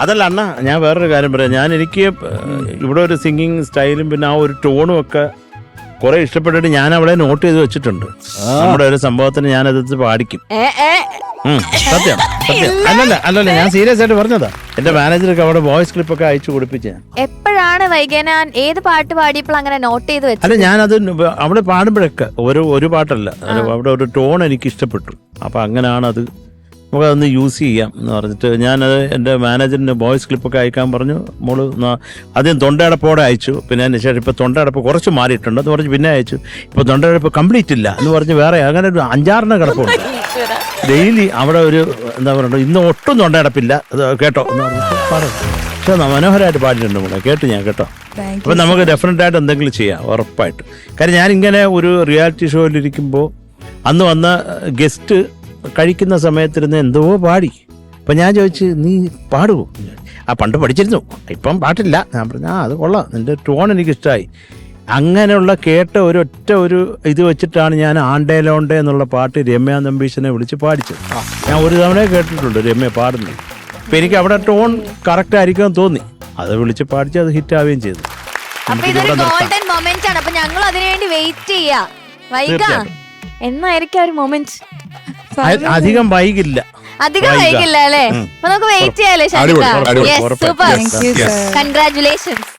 അതല്ല അണ്ണ, ഞാൻ വേറൊരു കാര്യം പറയാം. എനിക്ക് ഇവിടെ ഒരു സിംഗിങ് സ്റ്റൈലും പിന്നെ ആ ഒരു ടോണും ഒക്കെ കുറെ ഇഷ്ടപ്പെട്ടിട്ട് ഞാൻ അവളെ നോട്ട് ചെയ്ത് വെച്ചിട്ടുണ്ട്. നമ്മുടെ ഒരു സംഭവത്തിന് ഞാൻ അതെടുത്ത് പാടിക്കും. സത്യം സത്യം. അല്ലല്ല ഞാൻ സീരിയസ് ആയിട്ട് പറഞ്ഞതാ. എന്റെ മാനേജർക്ക് അവിടെ വോയിസ് ക്ലിപ്പൊക്കെ അയച്ചു കൊടുപ്പിച്ച. എപ്പോഴാണ് വൈകേനാൻ ഏത് പാട്ട് പാടിയപ്പോൾ അങ്ങനെ നോട്ട് ചെയ്ത് വെച്ചത്? അല്ല, ഞാനത് അവിടെ പാടുമ്പോഴൊക്കെ ഒരു പാട്ടല്ല, അവിടെ ഒരു ടോൺ എനിക്ക് ഇഷ്ടപ്പെട്ടു. അപ്പൊ അങ്ങനെയാണ് അത് നമുക്കതൊന്ന് യൂസ് ചെയ്യാം എന്ന് പറഞ്ഞിട്ട് ഞാനത് എൻ്റെ മാനേജറിൻ്റെ വോയിസ് ക്ലിപ്പൊക്കെ അയക്കാൻ പറഞ്ഞു. മോള് ആദ്യം തൊണ്ടയടപ്പോടെ അയച്ചു. പിന്നെ അതിന് ശേഷം ഇപ്പോൾ തൊണ്ടയടപ്പ് കുറച്ച് മാറിയിട്ടുണ്ട് എന്ന് പറഞ്ഞ് പിന്നെ അയച്ചു. ഇപ്പോൾ തൊണ്ടയടപ്പ് കംപ്ലീറ്റ് ഇല്ല എന്ന് പറഞ്ഞ് വേറെ അങ്ങനെ ഒരു 5-6 കിടപ്പുണ്ട്. ഡെയിലി അവിടെ ഒരു എന്താ പറയുക, ഇന്ന് ഒട്ടും തൊണ്ടയടപ്പില്ല കേട്ടോ എന്ന് പറഞ്ഞിട്ട് പാടും. പക്ഷെ മനോഹരമായിട്ട് പാടിയിട്ടുണ്ട് മോളെ, ഞാൻ കേട്ടോ. അപ്പം നമുക്ക് ഡെഫിനറ്റായിട്ട് എന്തെങ്കിലും ചെയ്യാം, ഉറപ്പായിട്ട്. കാര്യം ഞാനിങ്ങനെ ഒരു റിയാലിറ്റി ഷോയിലിരിക്കുമ്പോൾ അന്ന് വന്ന ഗസ്റ്റ് കഴിക്കുന്ന സമയത്തിരുന്ന് എന്തോ പാടി. അപ്പം ഞാൻ ചോദിച്ചു, നീ പാടുമോ? പണ്ട് പഠിച്ചിരുന്നു, ഇപ്പം പാട്ടില്ല. ഞാൻ പറഞ്ഞു, അത് കൊള്ളാം, നിൻ്റെ ടോൺ എനിക്കിഷ്ടമായി. അങ്ങനെയുള്ള കേട്ട ഒരൊറ്റ ഇത് വെച്ചിട്ടാണ് ഞാൻ ആണ്ടേലോണ്ടേ എന്നുള്ള പാട്ട് രമ്യ നമ്പീശനെ വിളിച്ച് പാടിച്ചത്. ഞാൻ ഒരു തവണ കേട്ടിട്ടുണ്ട് രമ്യ പാടുന്നത്. അപ്പം എനിക്ക് അവിടെ ടോൺ കറക്റ്റ് ആയിരിക്കുമെന്ന് തോന്നി. അത് വിളിച്ച് പാടിച്ച് അത് ഹിറ്റ് ആവുകയും ചെയ്തു. ഗോൾഡൻ മൊമെന്റ് ആണ്. അപ്പൊ ഞങ്ങൾ അതിനുവേണ്ടി വെയിറ്റ് ചെയ്യാം. എന്നായിരിക്കും ഒരു മൊമെന്റ്? അധികം വൈകില്ല അല്ലേ? അപ്പൊ നമുക്ക് വെയിറ്റ് ചെയ്യാലേ? കൺഗ്രാറ്റുലേഷൻസ്.